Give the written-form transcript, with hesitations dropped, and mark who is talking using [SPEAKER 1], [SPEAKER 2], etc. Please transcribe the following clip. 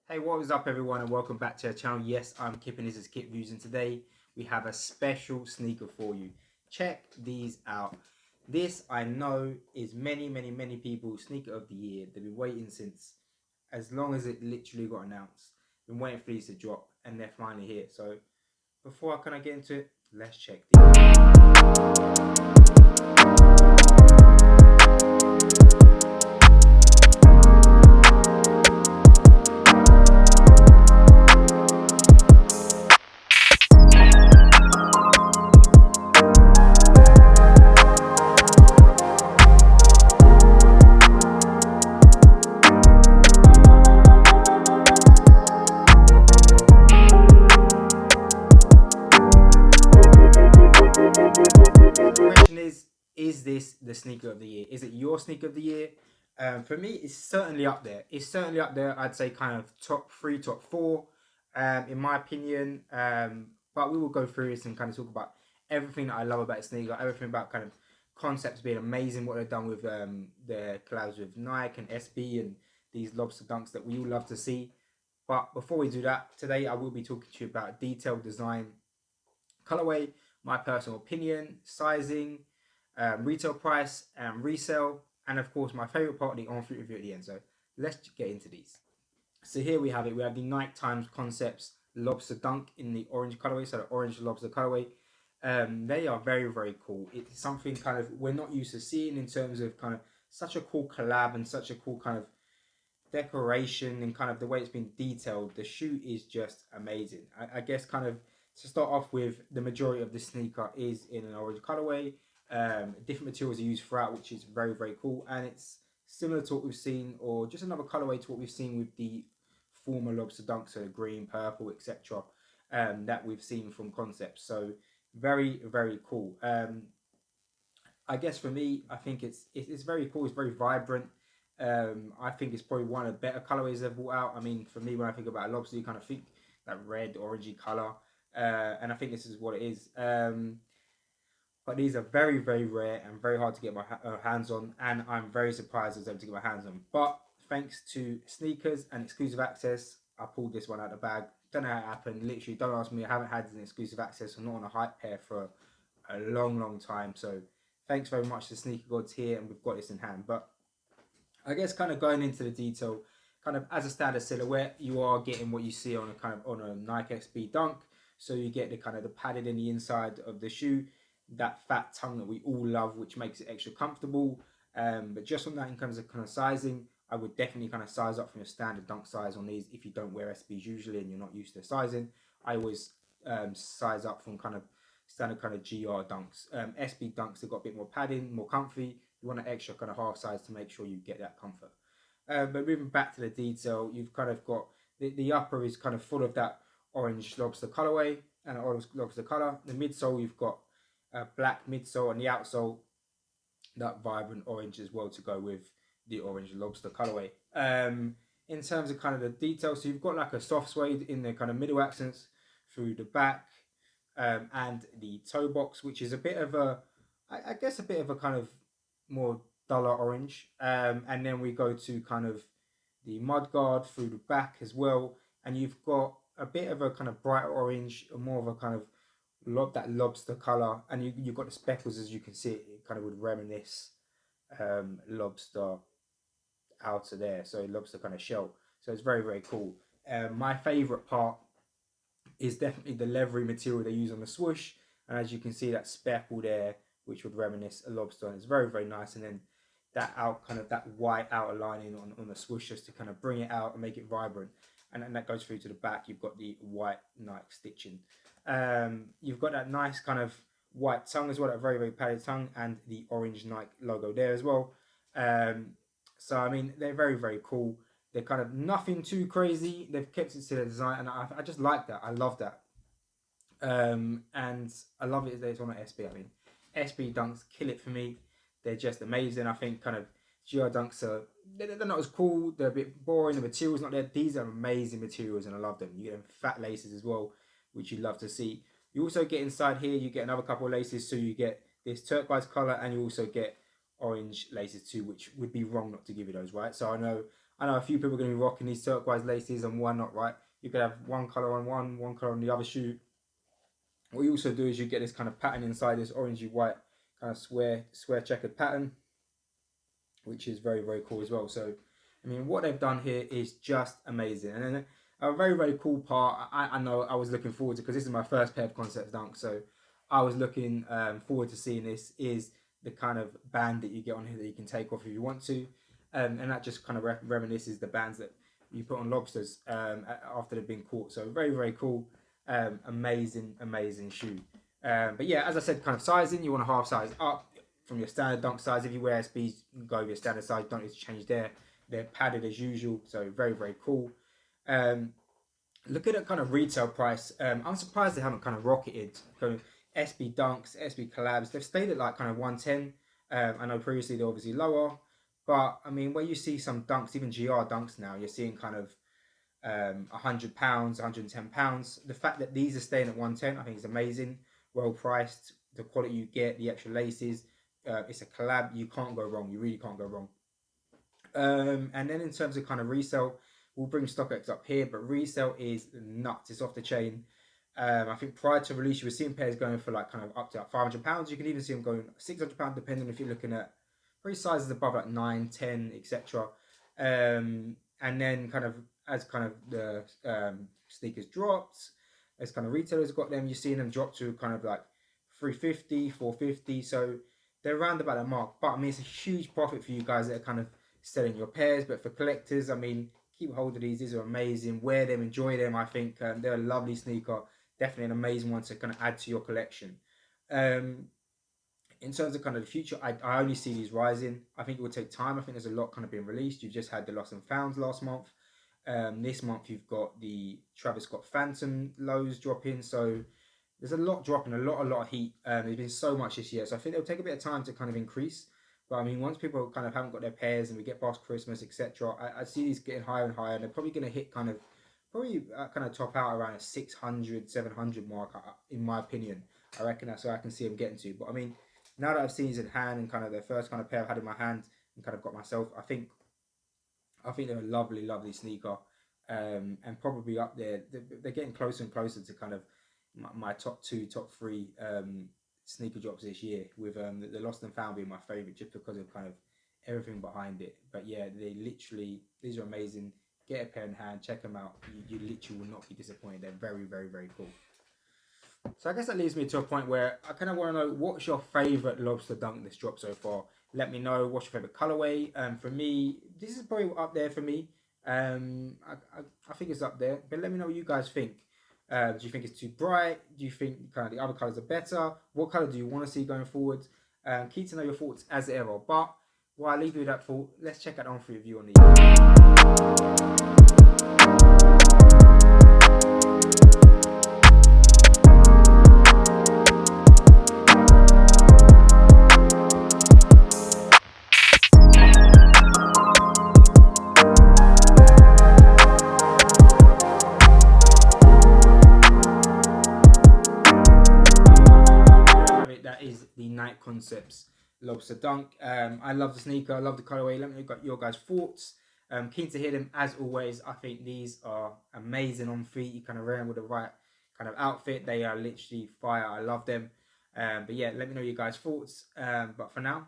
[SPEAKER 1] Hey, what is up everyone and welcome back to our channel. Yes, I'm Kip and this is Kip Views, and today we have a special sneaker for you. Check these out. This I know is many people's sneaker of the year. They've been waiting since as long as it literally got announced. Been waiting for these to drop and they're finally here. So before I kind of get into it, let's check these. Question is this the sneaker of the year? Is it your sneaker of the year? For me, it's certainly up there. It's certainly up there. I'd say kind of top three, top four, in my opinion. But we will go through this and kind of talk about everything that I love about sneaker, everything about kind of concepts being amazing, what they've done with their collabs with Nike and SB and these lobster dunks that we all love to see. But before we do that, today I will be talking to you about detailed design, colorway, my personal opinion, sizing, retail price, and resale, and of course my favorite part, the on-foot review at the end. So let's get into these. So here we have it. We have the Nike Times Concepts Lobster Dunk in the orange colorway, so the orange lobster colorway. They are very cool. It's something kind of we're not used to seeing in terms of kind of such a cool collab and such a cool kind of decoration and kind of the way it's been detailed. The shoe is just amazing. I guess kind of to start off with, the majority of the sneaker is in an orange colorway. Different materials are used throughout, which is very cool, and it's similar to what we've seen, or just another colorway to what we've seen with the former lobster dunks, so green, purple, etc. That we've seen from concepts. So very cool. I guess for me, I think it's very cool. It's very vibrant. I think it's probably one of the better colorways they've brought out. I mean, for me, when I think about a lobster, you kind of think that red, orangey color, and I think this is what it is. But these are very rare and very hard to get my hands on, and I'm very surprised I was able to get my hands on. But thanks to sneakers and exclusive access, I pulled this one out of the bag. Don't know how it happened. Literally, don't ask me. I haven't had an exclusive access. I'm not on a hype pair for a long time. So thanks very much to Sneaker Gods here, and we've got this in hand. But I guess kind of going into the detail, kind of as a standard silhouette, you are getting what you see on a kind of on a Nike SB Dunk. So you get the kind of the padded in the inside of the shoe, that fat tongue that we all love, which makes it extra comfortable. But just on that, in terms of kind of sizing, I would definitely kind of size up from your standard dunk size on these if you don't wear SBs usually and you're not used to sizing. I always size up from kind of standard kind of GR dunks. SB dunks have got a bit more padding, more comfy. You want an extra kind of half size to make sure you get that comfort. But moving back to the detail, you've kind of got the upper is kind of full of that orange lobster colorway and orange lobster color. The midsole, you've got a black midsole, and the outsole that vibrant orange as well to go with the orange lobster colorway. In terms of kind of the details, so you've got like a soft suede in the kind of middle accents through the back, and the toe box, which is a bit of a, I guess a bit of a kind of more duller orange. And then we go to kind of the mud guard through the back as well, and you've got a bit of a kind of brighter orange, more of a kind of that lobster color, and you've got the speckles, as you can see. It kind of would reminisce lobster outer there, so lobster kind of shell. So it's very cool. My favorite part is definitely the leathery material they use on the swoosh, and as you can see, that speckle there, which would reminisce a lobster, and it's very nice. And then that out kind of that white outer lining on the swoosh, just to kind of bring it out and make it vibrant. And then that goes through to the back. You've got the white Nike stitching. You've got that nice kind of white tongue as well, that very padded tongue, and the orange Nike logo there as well. So I mean, they're very cool. They're kind of nothing too crazy. They've kept it to the design, and I just like that. I love that. And I love it that it's on an SB. I mean, SB dunks kill it for me. They're just amazing. I think kind of GR dunks are, they're not as cool. They're a bit boring. The material's not there. These are amazing materials, and I love them. You get them fat laces as well, which you love to see. You also get inside here, you get another couple of laces, so you get this turquoise color, and you also get orange laces too, which would be wrong not to give you those, right? So I know I know a few people are going to be rocking these turquoise laces, and why not, right? You could have one color on one color on the other shoe. What you also do is you get this kind of pattern inside, this orangey white kind of square checkered pattern, which is very, very cool as well. So, I mean, what they've done here is just amazing. And then a very, very cool part, I know I was looking forward to, because this is my first pair of Concepts Dunks, so I was looking forward to seeing this, is the kind of band that you get on here that you can take off if you want to. And that just kind of reminisces the bands that you put on lobsters after they've been caught. So very, very cool. Amazing shoe. But yeah, as I said, kind of sizing, you want a half size up from your standard dunk size. If you wear SBs, go with your standard size. Don't need to change there. They're padded as usual, so very, very cool. Looking at kind of retail price, I'm surprised they haven't kind of rocketed. So SB Dunks, SB Collabs, they've stayed at like kind of 110. I know previously they're obviously lower, but I mean, where you see some dunks, even GR dunks now, you're seeing kind of £100, £110. The fact that these are staying at 110, I think is amazing. Well priced, the quality you get, the extra laces. It's a collab. You can't go wrong. You really can't go wrong. And then in terms of kind of resale, we'll bring StockX up here, but resale is nuts. It's off the chain. I think prior to release, you were seeing pairs going for like kind of up to like £500. You can even see them going £600, depending if you're looking at very sizes above like 9, 10, etc. And then kind of as kind of the sneakers dropped, as kind of retailers got them, you're seeing them drop to kind of like 350, 450. So they're around about that mark. But I mean, it's a huge profit for you guys that are kind of selling your pairs. But for collectors, I mean, keep hold of these. These are amazing. Wear them, enjoy them. I think they're a lovely sneaker. Definitely an amazing one to kind of add to your collection. In terms of kind of the future, I only see these rising. I think it will take time. I think there's a lot kind of being released. You've just had the Lost and Founds last month. This month you've got the Travis Scott Phantom lows dropping. So there's a lot dropping, a lot of heat. There's been so much this year. So I think it'll take a bit of time to kind of increase. But I mean, once people kind of haven't got their pairs and we get past Christmas, etc., I see these getting higher and higher. And they're probably going to hit kind of top out around a 600, 700 mark, in my opinion. I reckon that's where I can see them getting to. But I mean, now that I've seen these in hand and kind of the first kind of pair I've had in my hand and kind of got myself, I think they're a lovely sneaker, and probably up there. They're getting closer and closer to kind of my top 2, top 3 sneaker drops this year, with the Lost and Found being my favorite just because of kind of everything behind it. But yeah, these are amazing. Get a pair in hand, check them out. You literally will not be disappointed. They're very cool. So I guess that leads me to a point where I kind of want to know, what's your favorite Lobster dunk that's dropped so far? Let me know. What's your favorite colorway? For me, this is probably up there for me. I think it's up there, but let me know what you guys think. Do you think it's too bright? Do you think kind of the other colors are better? What color do you want to see going forward? Keen to know your thoughts as ever. But while I leave you with that thought, let's check out on-free review on these. That is the Night Concepts Lobster Dunk. I love the sneaker. I love the colorway. Let me know your guys' thoughts. Keen to hear them as always. I think these are amazing on feet. You kind of wear them with the right kind of outfit. They are literally fire. I love them. But yeah, let me know your guys' thoughts. But for now.